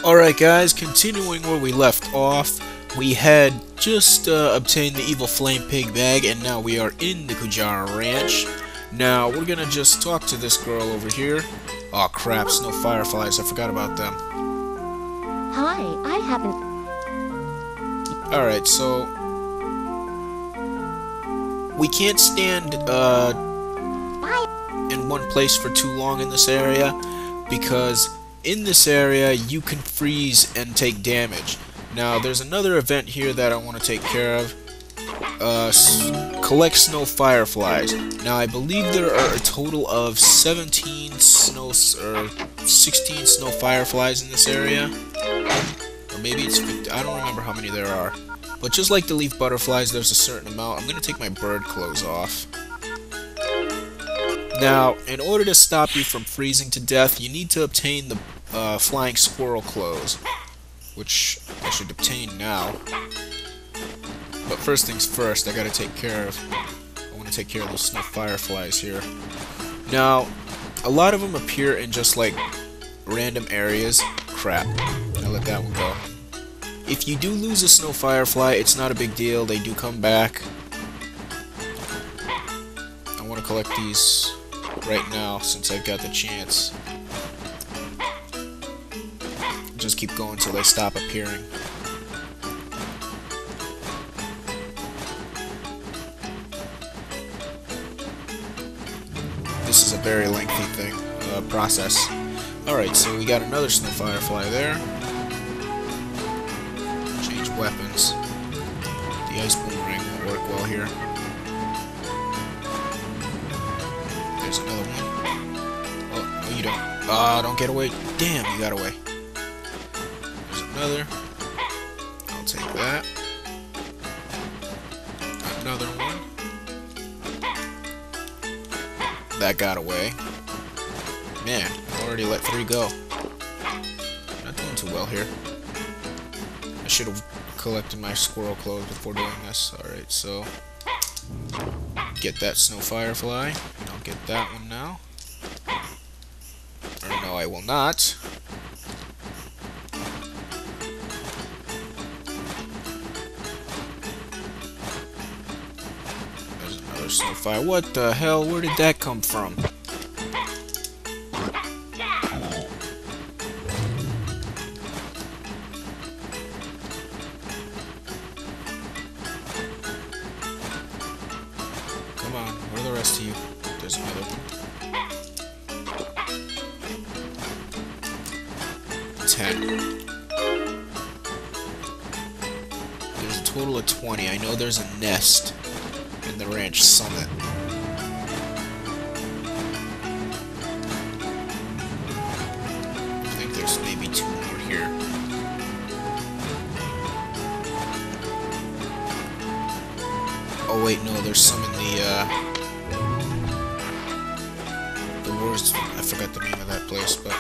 Alright guys, continuing where we left off, we had just obtained the evil flame pig bag, and now we are in the Pajama Ranch. Now, we're gonna just talk to this girl over here. Aw crap, no fireflies, I forgot about them. Hi, I haven't... Alright, so... we can't stand in one place for too long in this area, because in this area you can freeze and take damage. Now there's another event here that I want to take care of. Collect snow fireflies. Now I believe there are a total of 16 snow fireflies in this area, or maybe it's 50. I don't remember how many there are. But just like the leaf butterflies, there's a certain amount. I'm gonna take my bird clothes off. Now, in order to stop you from freezing to death, you need to obtain the flying squirrel clothes, which I should obtain now. But first things first, I want to take care of those snow fireflies here. Now, a lot of them appear in just like random areas. Crap, I let that one go. If you do lose a snow firefly, it's not a big deal. They do come back. I want to collect these right now since I've got the chance. Just keep going until they stop appearing. This is a very lengthy process. Alright, so we got another snow firefly there. Change weapons. The ice boomerang won't work well here. There's another one. Oh, no you don't. Ah, don't get away. Damn, you got away. There's another. I'll take that. Another one. That got away. Man, I already let 3 go. Not doing too well here. I should have collected my squirrel clothes before doing this. Alright, so get that snow firefly. And I'll get that one now. Or no, I will not. There's another snow fire. What the hell? Where did that come from? Come on, where are the rest of you? There's another one. 10. There's a total of 20. I know there's a nest in the ranch summit. I think there's maybe 2 more here. Oh wait, no, there's some in the worst. I forgot the name of that place, but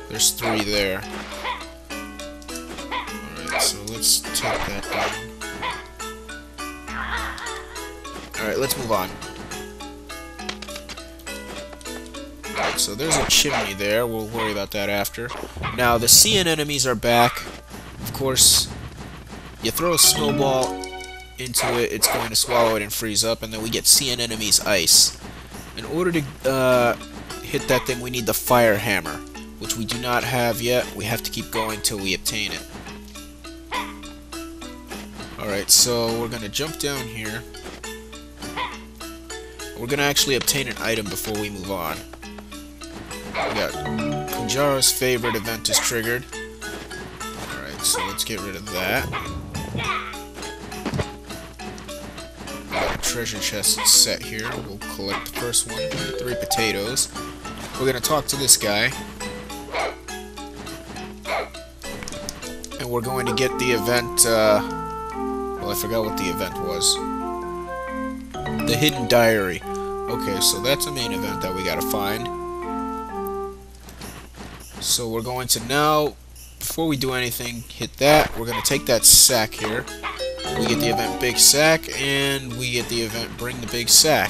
there's 3 there. Alright, so let's take that down. Alright, let's move on. Alright, so there's a chimney there. We'll worry about that after. Now, the sea anemoes are back. Of course, you throw a snowball into it, it's going to swallow it and freeze up, and then we get sea anemoes ice. In order to hit that thing, we need the fire hammer, which we do not have yet. We have to keep going till we obtain it. Alright, so we're going to jump down here. We're going to actually obtain an item before we move on. We got Kujara's favorite event is triggered. Alright, so let's get rid of that. We got a treasure chest set here. We'll collect the first one, 3 potatoes. We're going to talk to this guy. And we're going to get the event, well, I forgot what the event was. The Hidden Diary. Okay, so that's a main event that we gotta find. So we're going to now, before we do anything, hit that. We're gonna take that sack here. We get the event Big Sack, and we get the event Bring the Big Sack.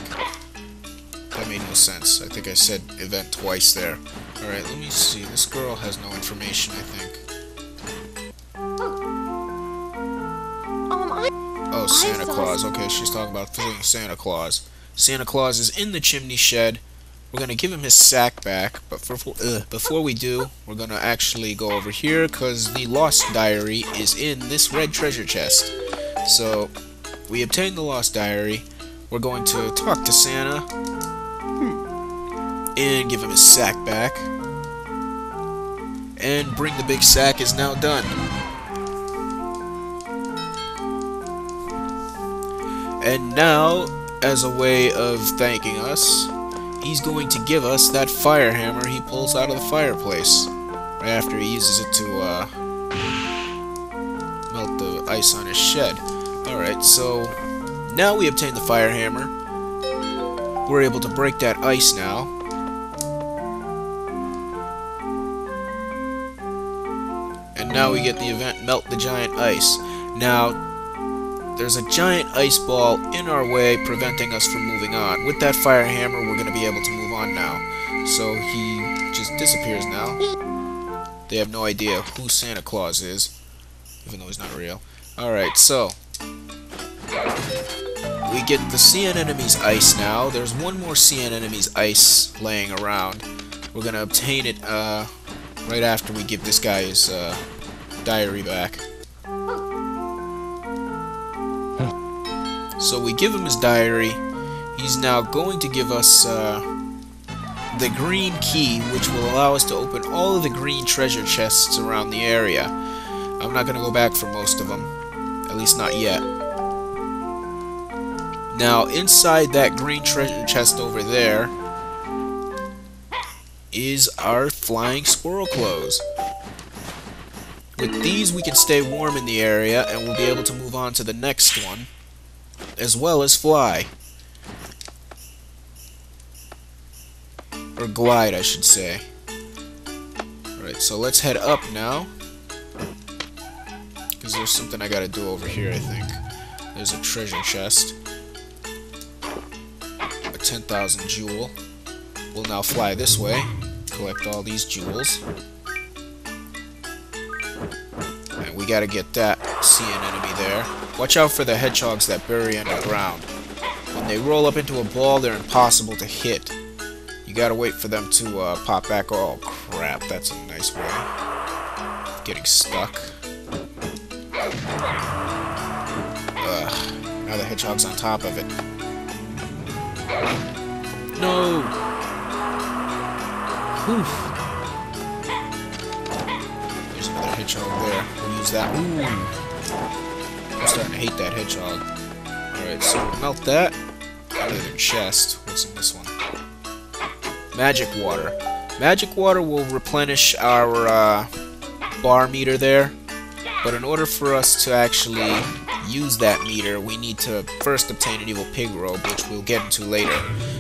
That made no sense. I think I said event twice there. Alright, let me see. This girl has no information, I think. Oh, Santa Claus. Okay, she's talking about fleeing Santa Claus. Santa Claus is in the chimney shed. We're gonna give him his sack back, but before we do, we're gonna actually go over here, because the Lost Diary is in this red treasure chest. So, we obtained the Lost Diary. We're going to talk to Santa and give him his sack back. And bring the big sack is now done. And now, as a way of thanking us, he's going to give us that fire hammer he pulls out of the fireplace right after he uses it to melt the ice on his shed. Alright, so now we obtain the fire hammer. We're able to break that ice now. And now we get the event Melt the Giant Ice. Now, there's a giant ice ball in our way preventing us from moving on. With that fire hammer, we're going to be able to move on now. So he just disappears now. They have no idea who Santa Claus is, even though he's not real. Alright, so we get the sea anemones ice now. There's one more sea anemones ice laying around. We're going to obtain it right after we give this guy his diary back. So we give him his diary. He's now going to give us the green key, which will allow us to open all of the green treasure chests around the area. I'm not going to go back for most of them, at least not yet. Now, inside that green treasure chest over there is our flying squirrel clothes. With these, we can stay warm in the area, and we'll be able to move on to the next one, as well as fly. Or glide, I should say. Alright, so let's head up now. Because there's something I gotta do over here, I think. There's a treasure chest. A 10,000 jewel. We'll now fly this way. Collect all these jewels. And we gotta get that sea anemone there. Watch out for the hedgehogs that bury underground. When they roll up into a ball, they're impossible to hit. You gotta wait for them to pop back. Oh crap, that's a nice way. Getting stuck. Now the hedgehog's on top of it. No! Whew. There's another hedgehog there. We'll use that. Ooh! I'm starting to hate that hedgehog. Alright, so we'll melt that. Another chest. What's in this one? Magic water. Magic water will replenish our bar meter there. But in order for us to actually use that meter, we need to first obtain an evil pig robe, which we'll get into later.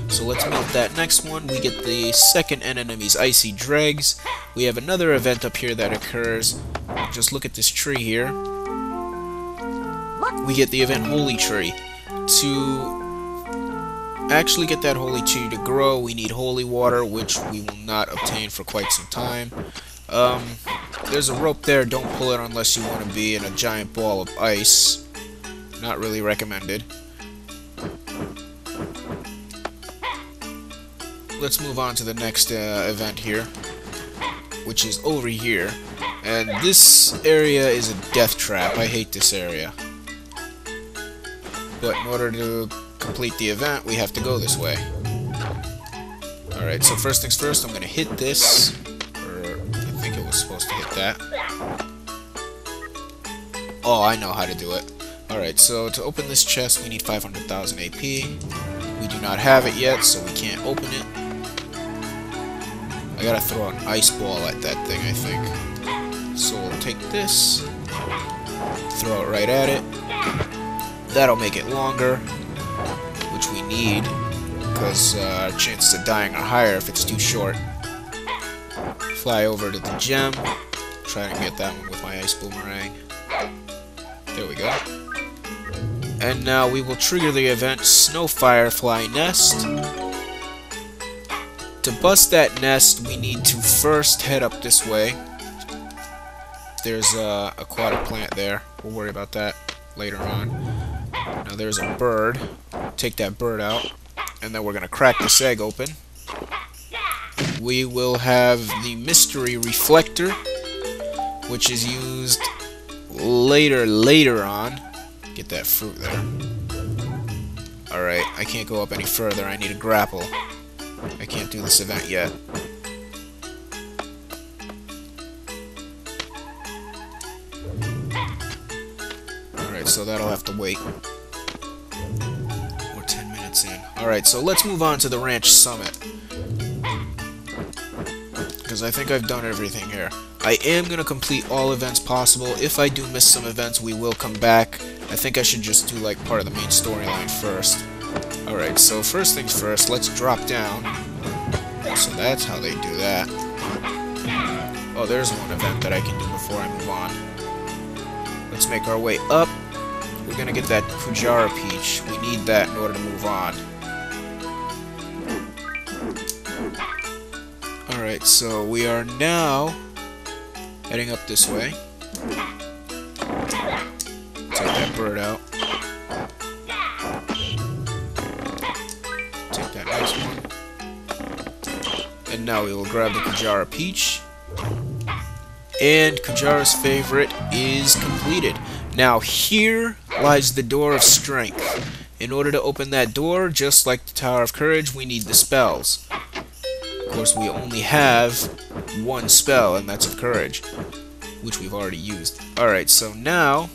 So let's melt that next one. We get the second anemone's icy dregs. We have another event up here that occurs. Just look at this tree here. We get the event Holy Tree. To actually get that holy tree to grow, we need holy water, which we will not obtain for quite some time. There's a rope there. Don't pull it unless you want to be in a giant ball of ice. Not really recommended. Let's move on to the next event here, which is over here. And this area is a death trap. I hate this area. But in order to complete the event, we have to go this way. Alright, so first things first, I'm going to hit this. Or, I think it was supposed to hit that. Oh, I know how to do it. Alright, so to open this chest, we need 500,000 AP. We do not have it yet, so we can't open it. I gotta throw an ice ball at that thing, I think. So we'll take this, throw it right at it. That'll make it longer, which we need, because our chances of dying are higher if it's too short. Fly over to the gem, try and get that one with my ice boomerang. There we go. And now we will trigger the event Snow Firefly Nest. To bust that nest, we need to first head up this way. There's a aquatic plant there. We'll worry about that later on. Now there's a bird. Take that bird out. And then we're going to crack this egg open. We will have the mystery reflector, which is used later on. Get that fruit there. Alright, I can't go up any further. I need a grapple. I can't do this event yet. Alright, so that'll have to wait. We're 10 minutes in. Alright, so let's move on to the ranch summit. Because I think I've done everything here. I am going to complete all events possible. If I do miss some events, we will come back. I think I should just do like part of the main storyline first. Alright, so first things first, let's drop down. So that's how they do that. Oh, there's one event that I can do before I move on. Let's make our way up. We're gonna get that kujara peach. We need that in order to move on. Alright, so we are now heading up this way. Take that bird out. Take that next one. And now we will grab the kujara peach. And Kujara's favorite is completed. Now here lies the door of strength. In order to open that door, just like the Tower of Courage, we need the spells. Of course, we only have one spell, and that's of courage, which we've already used. Alright, so now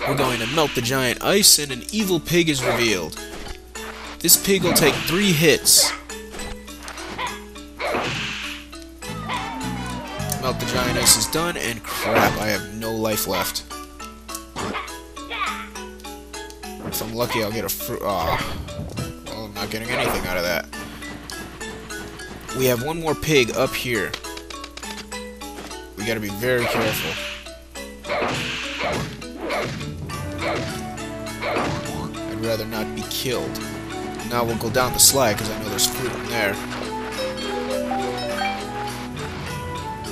we're going to melt the giant ice, and an evil pig is revealed. This pig will take 3 hits. Melt the giant ice is done, and crap, I have no life left. If I'm lucky, I'll get a fruit. Oh, well, I'm not getting anything out of that. We have one more pig up here. We gotta be very careful. I'd rather not be killed. Now we'll go down the slide, because I know there's fruit in there.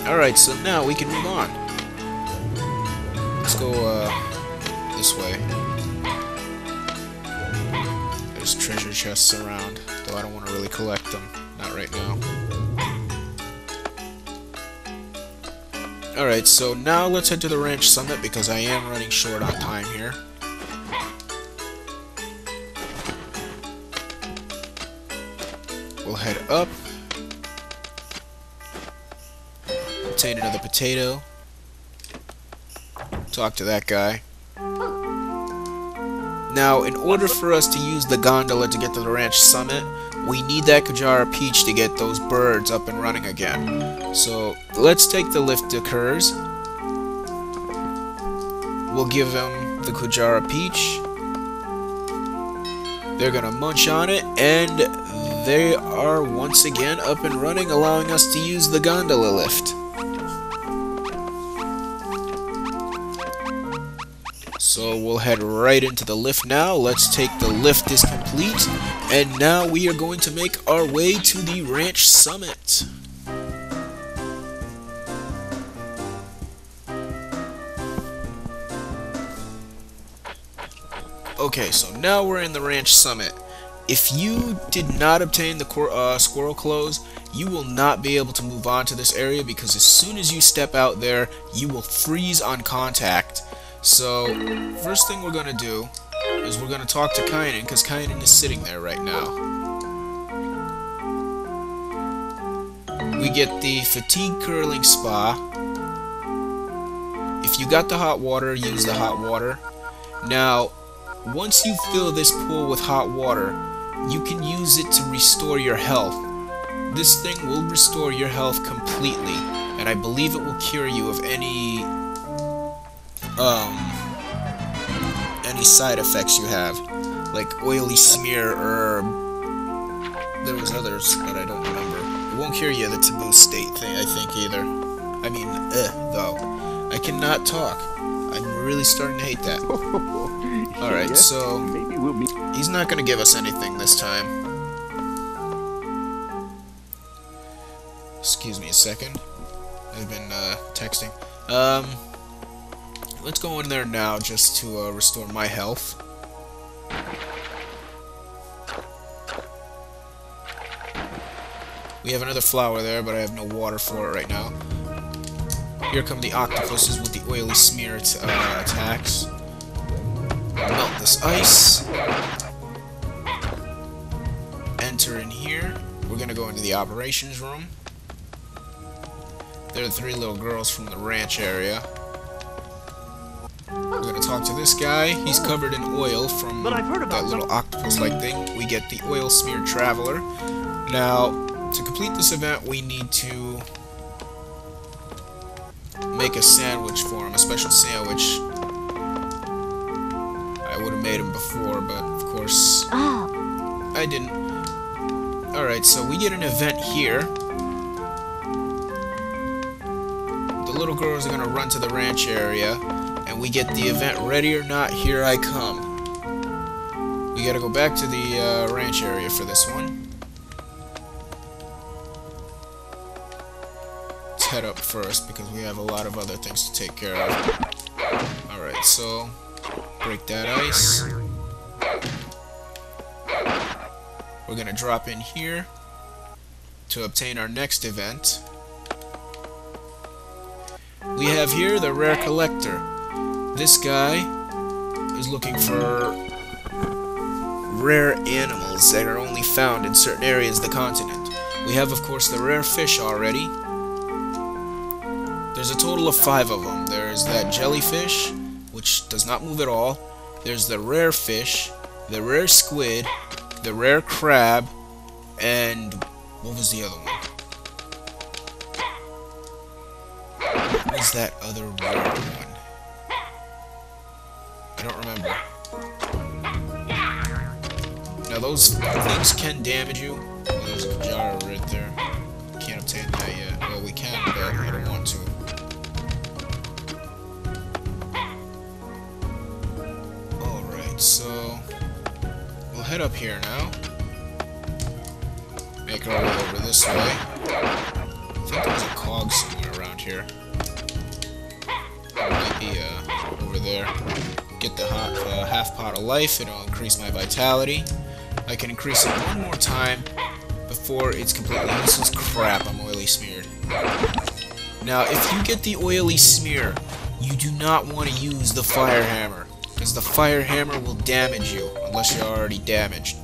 Alright, so now we can move on. Let's go, this way. There's treasure chests around, though I don't want to really collect them. Not right now. Alright, so now let's head to the ranch summit, because I am running short on time here. We'll head up. Obtain another potato. Talk to that guy. Now, in order for us to use the gondola to get to the ranch summit, we need that kujara peach to get those birds up and running again. So, let's take the lift occurs. We'll give them the kujara peach. They're gonna munch on it, and they are once again up and running, allowing us to use the gondola lift. So we'll head right into the lift now. Let's take the lift is complete, and now we are going to make our way to the ranch summit. Okay, so now we're in the ranch summit. If you did not obtain the squirrel clothes, you will not be able to move on to this area, because as soon as you step out there, you will freeze on contact. So, first thing we're going to do is we're going to talk to Kainen, because Kainen is sitting there right now. We get the fatigue curling spa. If you got the hot water, use the hot water. Now, once you fill this pool with hot water, you can use it to restore your health. This thing will restore your health completely, and I believe it will cure you of any side effects you have, like oily smear, or there was others that I don't remember. It won't cure you of the taboo state thing, I think, either. I mean, though. I cannot talk. I'm really starting to hate that. Alright, so maybe he's not going to give us anything this time. Excuse me a second. I've been texting. Let's go in there now just to restore my health. We have another flower there, but I have no water for it right now. Here come the octopuses with the oily smear attacks. Melt this ice. Enter in here. We're gonna go into the operations room. There are 3 little girls from the ranch area. We're gonna talk to this guy. He's covered in oil from that little octopus-like thing. We get the oil smeared traveler. Now, to complete this event, we need to make a sandwich for him, a special sandwich. I would have made him before, but of course I didn't. Alright, so we get an event here. The little girls are gonna run to the ranch area, and we get the event Ready or Not, Here I Come. We gotta go back to the ranch area for this one. Let's head up first because we have a lot of other things to take care of. Alright, so break that ice. We're gonna drop in here to obtain our next event. We have here the rare collector. This guy is looking for rare animals that are only found in certain areas of the continent. We have, of course, the rare fish already. There's a total of 5 of them. There's that jellyfish, which does not move at all. There's the rare fish, the rare squid, the rare crab, and what was the other one? What was that other rare one? I don't remember. Now those things can damage you. Oh, there's a kujara right there. Can't obtain that yet. Well, we can, but I don't want to. Alright, so we'll head up here now. Make our way over this way. I think there's a cog somewhere around here. Might be over there. Get the half pot of life. It'll increase my vitality. I can increase it one more time before it's completely useless. Crap, I'm oily smeared. Now, if you get the oily smear, you do not want to use the fire hammer, because the fire hammer will damage you unless you're already damaged.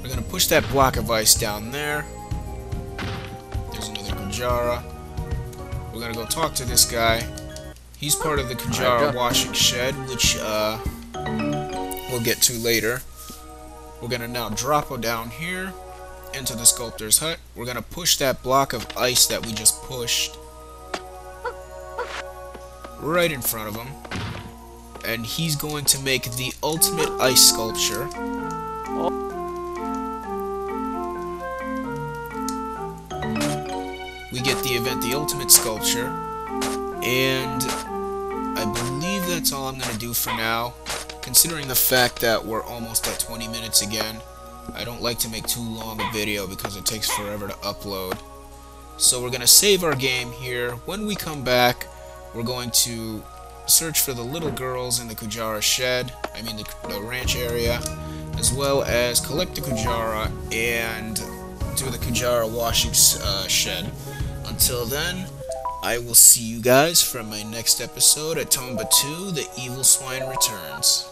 We're gonna push that block of ice down there. There's another kujara. We're gonna go talk to this guy. He's part of the kujara washing shed, which we'll get to later. We're gonna now drop down here into the sculptor's hut. We're gonna push that block of ice that we just pushed right in front of him, and he's going to make the ultimate ice sculpture. We get the event, the ultimate sculpture, and I believe that's all I'm going to do for now, considering the fact that we're almost at 20 minutes again. I don't like to make too long a video because it takes forever to upload. So we're going to save our game here. When we come back, we're going to search for the little girls in the kujara shed, I mean the ranch area, as well as collect the kujara and do the kujara washing shed. Until then, I will see you guys from my next episode at Tomba 2, The Evil Swine Returns.